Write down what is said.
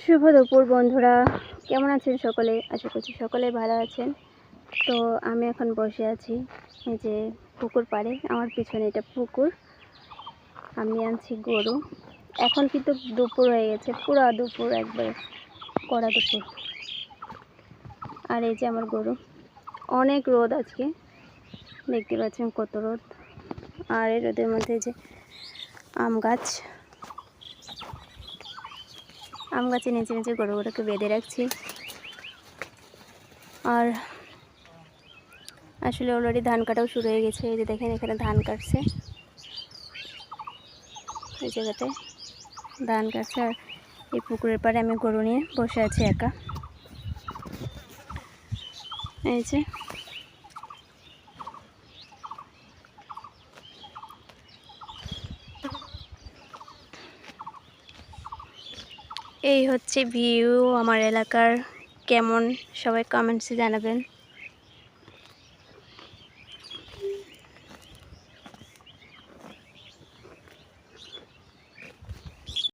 শুভ দুপুর বন্ধুরা, কেমন আছেন সকলে? আশা করছি সকলে ভালো আছেন। তো আমি এখন বসে আছি এই যে পুকুর পাড়ে। আমার পিছনে এটা পুকুর। আমি আনছি গরু। এখন কিন্তু দুপুর হয়ে গেছে, পুরা দুপুর, একবারে কড়া দুপুর। আর এই যে আমার গরু। অনেক রোদ আজকে, দেখতে পাচ্ছেন কত রোদ। আর এই রোদের মধ্যে যে আম গাছের নিচে নিচে গরুগুলোকে বেঁধে রাখছি। আর আসলে অলরেডি ধান কাটাও শুরু হয়ে গেছে। এই যে দেখেন, এখানে ধান কাটছে, এই জায়গাটায় ধান কাটছে। আর এই পুকুরের পাড়ে আমি গরু নিয়ে বসে আছি একা। এই যে এই হচ্ছে ভিউ আমার এলাকার। কেমন সবাই কমেন্টসে জানাবেন।